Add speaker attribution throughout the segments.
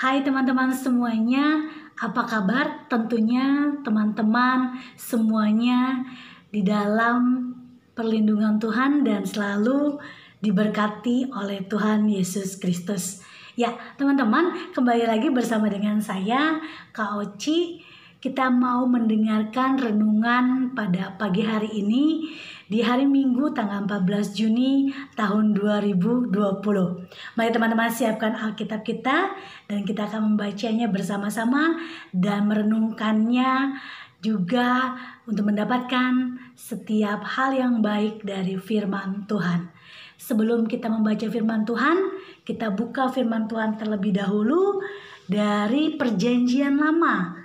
Speaker 1: Hai teman-teman semuanya, apa kabar? Tentunya teman-teman semuanya di dalam perlindungan Tuhan dan selalu diberkati oleh Tuhan Yesus Kristus. Ya, teman-teman, kembali lagi bersama dengan saya, Kak Oci. Kita mau mendengarkan renungan pada pagi hari ini di hari Minggu tanggal 14 Juni tahun 2020. Mari teman-teman siapkan Alkitab kita dan kita akan membacanya bersama-sama dan merenungkannya juga untuk mendapatkan setiap hal yang baik dari firman Tuhan. Sebelum kita membaca firman Tuhan, kita buka firman Tuhan terlebih dahulu dari Perjanjian Lama.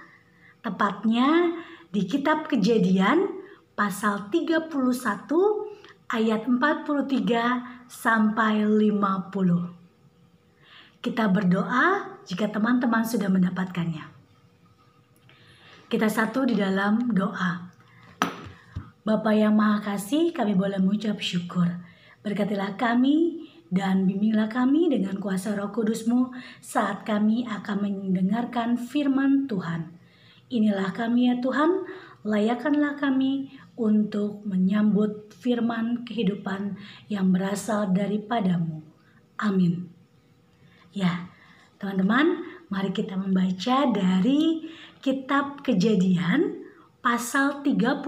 Speaker 1: Tepatnya di kitab Kejadian pasal 31 ayat 43 sampai 50. Kita berdoa jika teman-teman sudah mendapatkannya. Kita satu di dalam doa. Bapa yang Maha Kasih, kami boleh mengucap syukur. Berkatilah kami dan bimbinglah kami dengan kuasa Roh Kudus-Mu saat kami akan mendengarkan firman Tuhan. Inilah kami ya Tuhan, layakkanlah kami untuk menyambut firman kehidupan yang berasal daripada-Mu. Amin. Ya, teman-teman, mari kita membaca dari kitab Kejadian pasal 31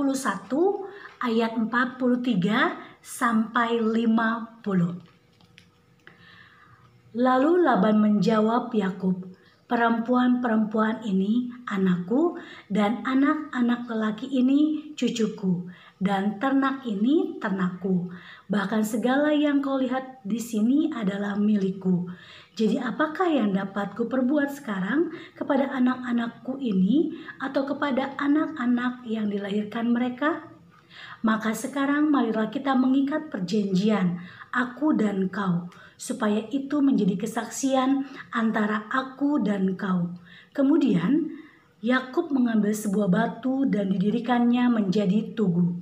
Speaker 1: ayat 43 sampai 50. Lalu Laban menjawab Yakub, "Perempuan-perempuan ini anakku dan anak-anak lelaki ini cucuku dan ternak ini ternakku. Bahkan segala yang kau lihat di sini adalah milikku. Jadi apakah yang dapat kuperbuat sekarang kepada anak-anakku ini atau kepada anak-anak yang dilahirkan mereka? Maka sekarang marilah kita mengikat perjanjian, aku dan kau, supaya itu menjadi kesaksian antara aku dan kau." Kemudian Yakub mengambil sebuah batu dan didirikannya menjadi tugu.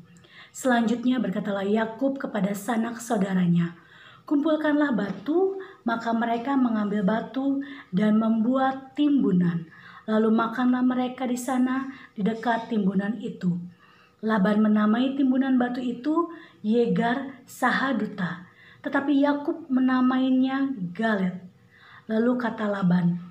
Speaker 1: Selanjutnya berkatalah Yakub kepada sanak saudaranya, "Kumpulkanlah batu." Maka mereka mengambil batu dan membuat timbunan. Lalu makanlah mereka di sana di dekat timbunan itu. Laban menamai timbunan batu itu Yegar Sahaduta, tetapi Yakub menamainya Galet. Lalu kata Laban,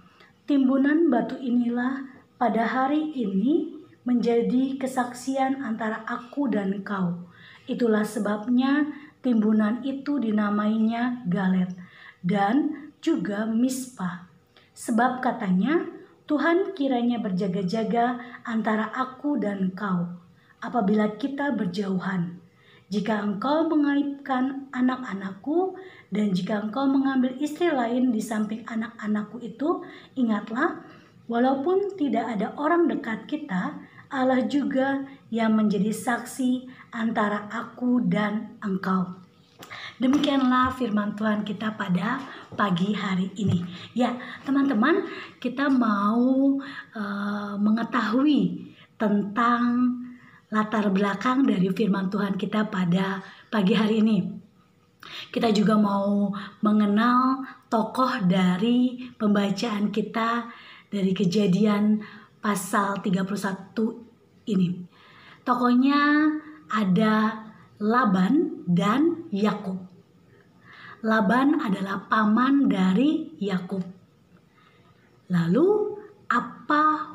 Speaker 1: "Timbunan batu inilah pada hari ini menjadi kesaksian antara aku dan kau." Itulah sebabnya timbunan itu dinamainya Galet dan juga Mispa. Sebab katanya, "Tuhan kiranya berjaga-jaga antara aku dan kau apabila kita berjauhan. Jika engkau mengaibkan anak-anakku dan jika engkau mengambil istri lain di samping anak-anakku itu, ingatlah, walaupun tidak ada orang dekat kita, Allah juga yang menjadi saksi antara aku dan engkau." Demikianlah firman Tuhan kita pada pagi hari ini. Ya, teman-teman, kita mau mengetahui tentang latar belakang dari firman Tuhan kita pada pagi hari ini. Kita juga mau mengenal tokoh dari pembacaan kita dari Kejadian pasal 31 ini. Tokohnya ada Laban dan Yakub. Laban adalah paman dari Yakub. Lalu apa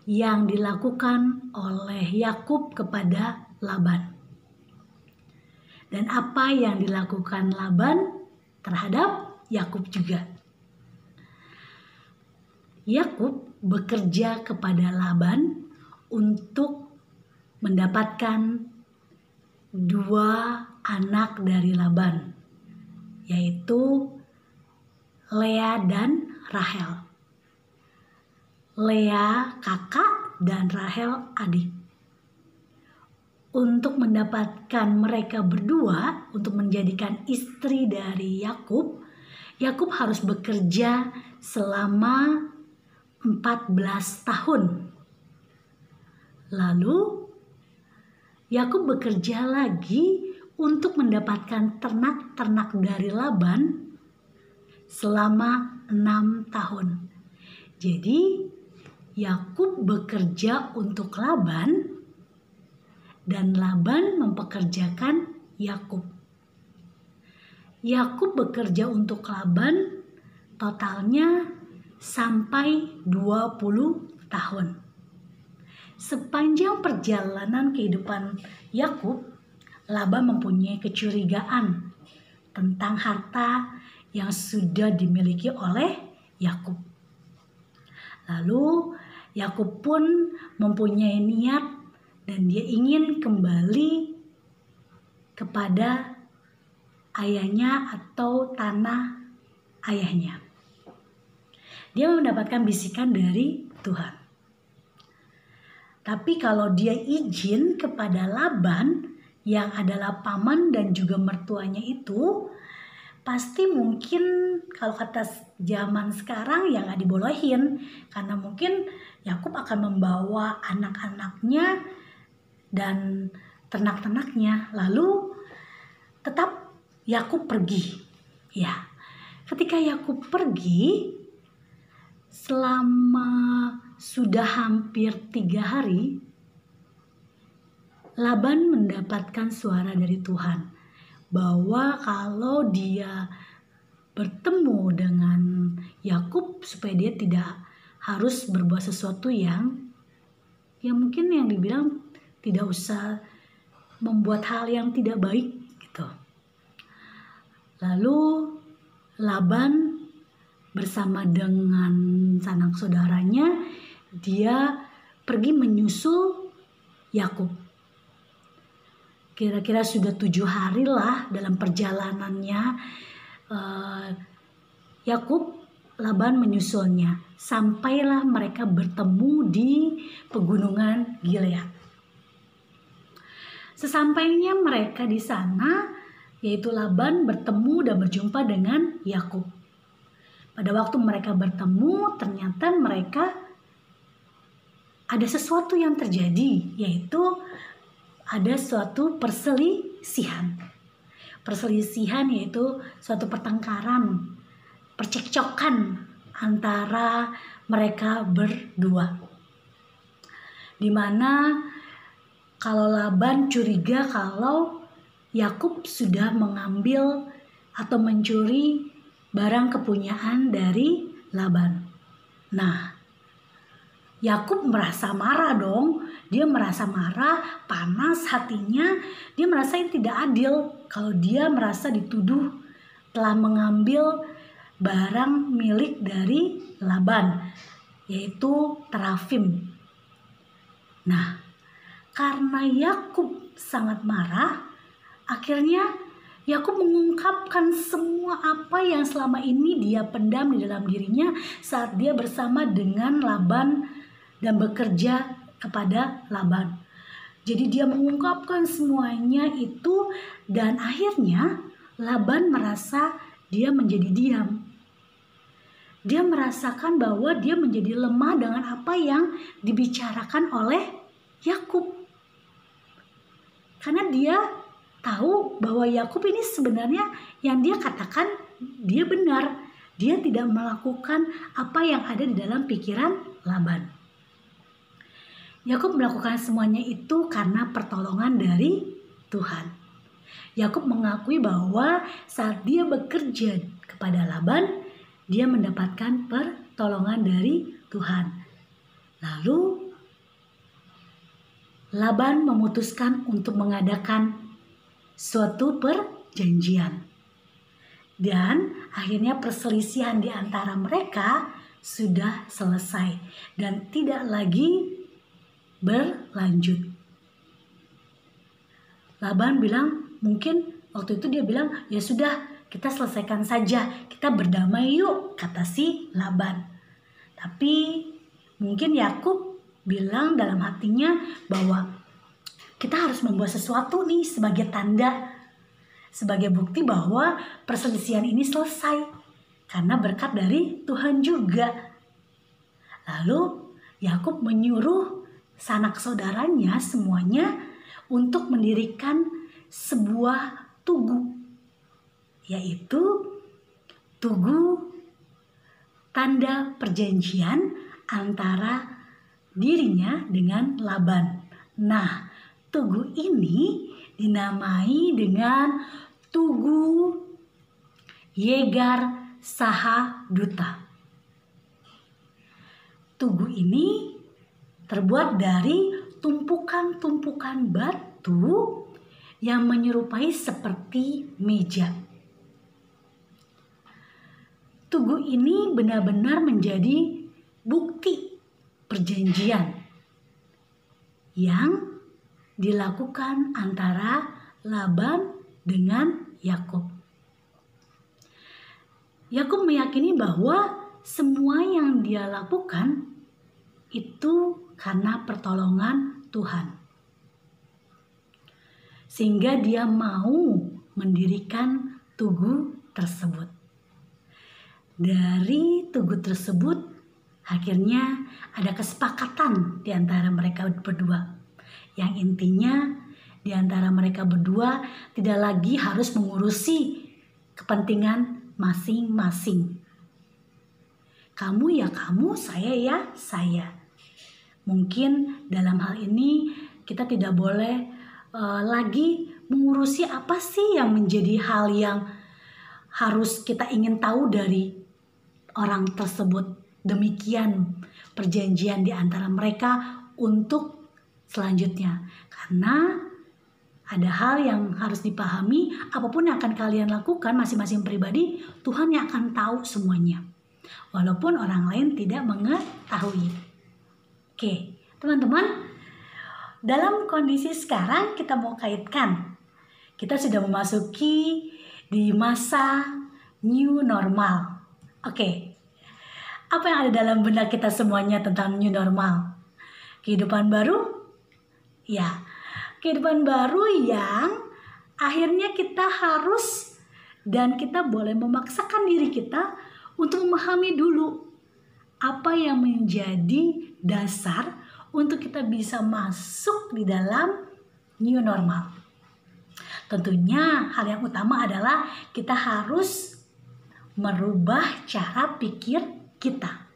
Speaker 1: yang dilakukan oleh Yakub kepada Laban? Dan apa yang dilakukan Laban terhadap Yakub juga? Yakub bekerja kepada Laban untuk mendapatkan dua anak dari Laban, yaitu Lea dan Rahel. Lea kakak dan Rahel adik. Untuk mendapatkan mereka berdua untuk menjadikan istri dari Yakub, Yakub harus bekerja selama 14 tahun. Lalu Yakub bekerja lagi untuk mendapatkan ternak-ternak dari Laban selama 6 tahun. Jadi Yakub bekerja untuk Laban dan Laban mempekerjakan Yakub. Yakub bekerja untuk Laban totalnya sampai 20 tahun. Sepanjang perjalanan kehidupan Yakub, Laban mempunyai kecurigaan tentang harta yang sudah dimiliki oleh Yakub. Lalu Yakub pun mempunyai niat dan dia ingin kembali kepada ayahnya atau tanah ayahnya. Dia mendapatkan bisikan dari Tuhan. Tapi kalau dia izin kepada Laban yang adalah paman dan juga mertuanya itu, pasti mungkin kalau kata zaman sekarang ya nggak dibolehin. Karena mungkin Yakub akan membawa anak-anaknya dan ternak-ternaknya. Lalu tetap Yakub pergi. Ya, ketika Yakub pergi, selama sudah hampir 3 hari, Laban mendapatkan suara dari Tuhan bahwa kalau dia bertemu dengan Yakub supaya dia tidak harus berbuat sesuatu yang mungkin yang dibilang tidak usah membuat hal yang tidak baik gitu. Lalu Laban bersama dengan sanak saudaranya dia pergi menyusul Yakub. Kira-kira sudah 7 hari lah dalam perjalanannya Yakub, Laban menyusulnya. Sampailah mereka bertemu di pegunungan Gilead. Sesampainya mereka di sana, yaitu Laban bertemu dan berjumpa dengan Yakub. Pada waktu mereka bertemu, ternyata mereka ada sesuatu yang terjadi, yaitu ada suatu perselisihan. Perselisihan yaitu suatu pertengkaran, percekcokan antara mereka berdua. Di mana kalau Laban curiga kalau Yakub sudah mengambil atau mencuri barang kepunyaan dari Laban. Nah, Yakub merasa marah dong. Dia merasa marah, panas hatinya. Dia merasa ini tidak adil kalau dia merasa dituduh telah mengambil barang milik dari Laban, yaitu terafim. Nah, karena Yakub sangat marah, akhirnya Yakub mengungkapkan semua apa yang selama ini dia pendam di dalam dirinya saat dia bersama dengan Laban dan bekerja kepada Laban. Jadi dia mengungkapkan semuanya itu dan akhirnya Laban merasa dia menjadi diam. Dia merasakan bahwa dia menjadi lemah dengan apa yang dibicarakan oleh Yakub. Karena dia tahu bahwa Yakub ini sebenarnya yang dia katakan dia benar. Dia tidak melakukan apa yang ada di dalam pikiran Laban. Yakub melakukan semuanya itu karena pertolongan dari Tuhan. Yakub mengakui bahwa saat dia bekerja kepada Laban, dia mendapatkan pertolongan dari Tuhan. Lalu Laban memutuskan untuk mengadakan suatu perjanjian. Dan akhirnya perselisihan di antara mereka sudah selesai dan tidak lagi berlanjut. Laban bilang, mungkin waktu itu dia bilang, ya sudah kita selesaikan saja, kita berdamai yuk, kata si Laban. Tapi mungkin Yakub bilang dalam hatinya bahwa kita harus membuat sesuatu nih sebagai tanda, sebagai bukti bahwa perselisihan ini selesai. Karena berkat dari Tuhan juga. Lalu Yakub menyuruh sanak saudaranya semuanya untuk mendirikan sebuah tugu. Yaitu tugu tanda perjanjian antara dirinya dengan Laban. Nah, tugu ini dinamai dengan Tugu Yegar Sahaduta. Tugu ini terbuat dari tumpukan-tumpukan batu yang menyerupai seperti meja. Tugu ini benar-benar menjadi bukti perjanjian yang dilakukan antara Laban dengan Yakub. Yakub meyakini bahwa semua yang dia lakukan itu karena pertolongan Tuhan. Sehingga dia mau mendirikan tugu tersebut. Dari tugu tersebut akhirnya ada kesepakatan di antara mereka berdua. Yang intinya di antara mereka berdua tidak lagi harus mengurusi kepentingan masing-masing. Kamu ya kamu, saya ya saya. Mungkin dalam hal ini kita tidak boleh lagi mengurusi apa sih yang menjadi hal yang harus kita ingin tahu dari orang tersebut. Demikian perjanjian di antara mereka untuk selanjutnya. Karena ada hal yang harus dipahami, apapun yang akan kalian lakukan masing-masing pribadi, Tuhan yang akan tahu semuanya. Walaupun orang lain tidak mengetahui. Oke, teman-teman, dalam kondisi sekarang kita mau kaitkan. Kita sudah memasuki di masa new normal. Oke, apa yang ada dalam benak kita semuanya tentang new normal? Kehidupan baru? Ya, kehidupan baru yang akhirnya kita harus dan kita boleh memaksakan diri kita untuk memahami dulu apa yang menjadi dasar untuk kita bisa masuk di dalam new normal. Tentunya hal yang utama adalah kita harus merubah cara pikir kita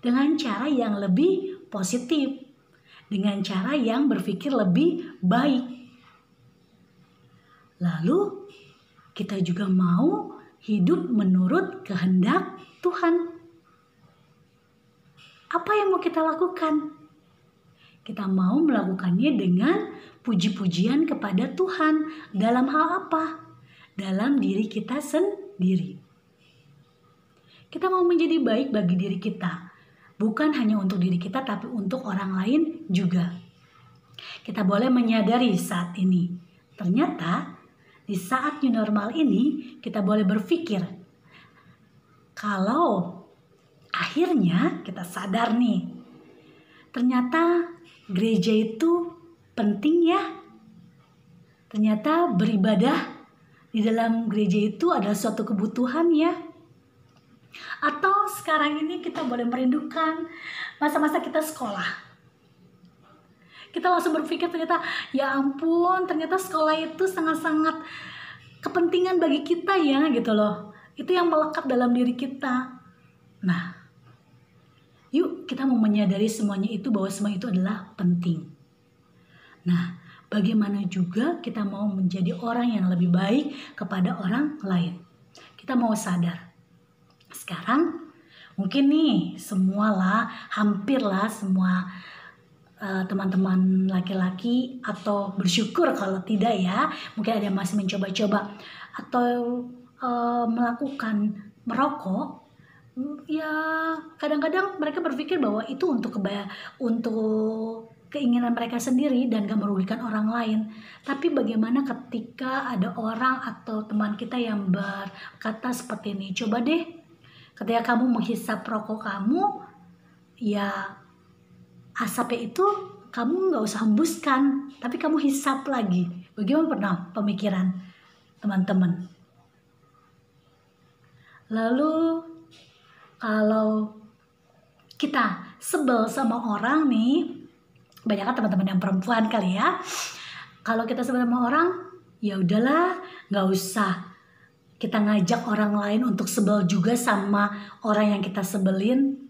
Speaker 1: dengan cara yang lebih positif, dengan cara yang berpikir lebih baik. Lalu kita juga mau hidup menurut kehendak Tuhan. Apa yang mau kita lakukan? Kita mau melakukannya dengan puji-pujian kepada Tuhan. Dalam hal apa? Dalam diri kita sendiri. Kita mau menjadi baik bagi diri kita. Bukan hanya untuk diri kita, tapi untuk orang lain juga. Kita boleh menyadari saat ini. Ternyata di saat new normal ini kita boleh berpikir. Kalau akhirnya kita sadar nih. Ternyata gereja itu penting ya. Ternyata beribadah di dalam gereja itu adalah suatu kebutuhan ya. Atau sekarang ini kita boleh merindukan masa-masa kita sekolah. Kita langsung berpikir ternyata ya ampun, ternyata sekolah itu sangat-sangat kepentingan bagi kita ya gitu loh. Itu yang melekat dalam diri kita. Nah, yuk kita mau menyadari semuanya itu, bahwa semua itu adalah penting. Nah, bagaimana juga kita mau menjadi orang yang lebih baik kepada orang lain. Kita mau sadar. Sekarang mungkin nih semualah, hampirlah semua teman-teman laki-laki, atau bersyukur kalau tidak ya, mungkin ada yang masih mencoba-coba atau melakukan merokok. Ya kadang-kadang mereka berpikir bahwa itu untuk keinginan mereka sendiri dan gak merugikan orang lain. Tapi bagaimana ketika ada orang atau teman kita yang berkata seperti ini, coba deh ketika kamu menghisap rokok kamu, ya asapnya itu kamu gak usah hembuskan, tapi kamu hisap lagi. Bagaimana pernah pemikiran teman-teman? Lalu kalau kita sebel sama orang nih, banyak kan teman-teman yang perempuan kali ya. Kalau kita sebel sama orang, ya udahlah, nggak usah Kita ngajak orang lain untuk sebel juga sama orang yang kita sebelin.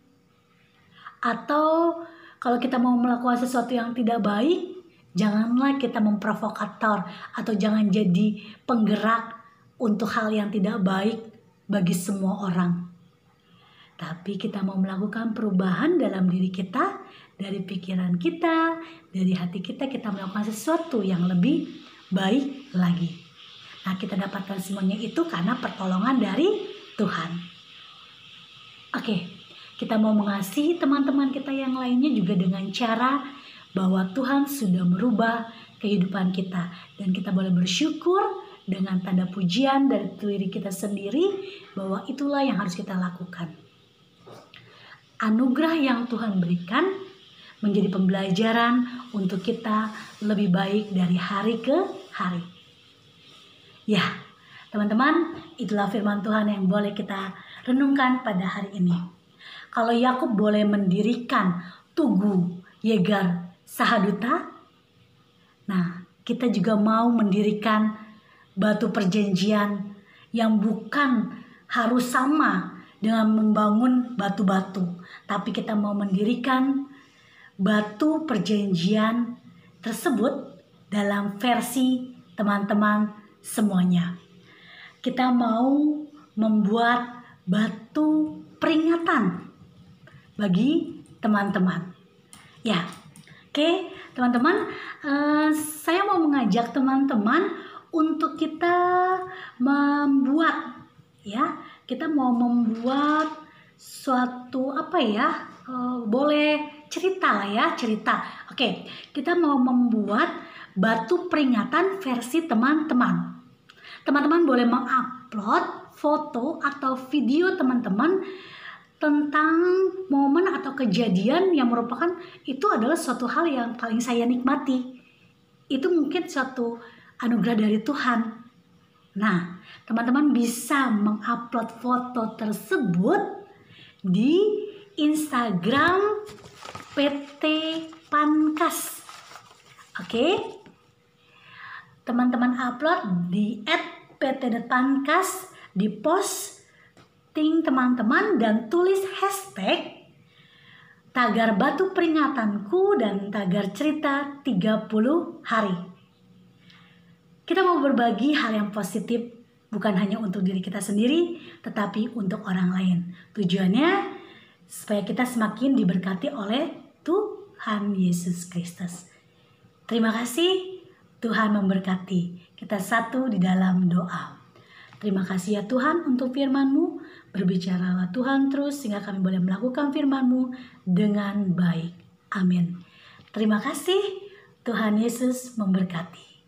Speaker 1: Atau kalau kita mau melakukan sesuatu yang tidak baik, janganlah kita memprovokator atau jangan jadi penggerak untuk hal yang tidak baik bagi semua orang. Tapi kita mau melakukan perubahan dalam diri kita, dari pikiran kita, dari hati kita melakukan sesuatu yang lebih baik lagi. Nah, kita dapatkan semuanya itu karena pertolongan dari Tuhan. Oke, kita mau mengasihi teman-teman kita yang lainnya juga dengan cara bahwa Tuhan sudah merubah kehidupan kita. Dan kita boleh bersyukur dengan tanda pujian dari diri kita sendiri bahwa itulah yang harus kita lakukan. Anugerah yang Tuhan berikan menjadi pembelajaran untuk kita lebih baik dari hari ke hari. Ya, teman-teman, itulah firman Tuhan yang boleh kita renungkan pada hari ini. Kalau Yakub boleh mendirikan Tugu Yegar Sahaduta, nah kita juga mau mendirikan batu perjanjian yang bukan harus sama dengan membangun batu-batu, tapi kita mau mendirikan batu perjanjian tersebut dalam versi teman-teman semuanya. Kita mau membuat batu peringatan bagi teman-teman. Ya, oke, teman-teman, saya mau mengajak teman-teman untuk kita membuat, ya, kita mau membuat suatu boleh cerita lah ya, cerita. Oke, kita mau membuat batu peringatan versi teman-teman. Teman-teman boleh mengupload foto atau video teman-teman tentang momen atau kejadian yang merupakan itu adalah suatu hal yang paling saya nikmati. Itu mungkin suatu anugerah dari Tuhan. Nah, teman-teman bisa mengupload foto tersebut di Instagram PT Pankas. Oke. Teman-teman upload di @pt.pankas, di posting teman-teman dan tulis hashtag tagar batu peringatanku dan tagar cerita 30 hari. Kita mau berbagi hal yang positif, bukan hanya untuk diri kita sendiri, tetapi untuk orang lain. Tujuannya supaya kita semakin diberkati oleh Tuhan Yesus Kristus. Terima kasih, Tuhan memberkati. Kita satu di dalam doa. Terima kasih ya Tuhan untuk firman-Mu. Berbicaralah Tuhan terus sehingga kami boleh melakukan firman-Mu dengan baik. Amin. Terima kasih, Tuhan Yesus memberkati.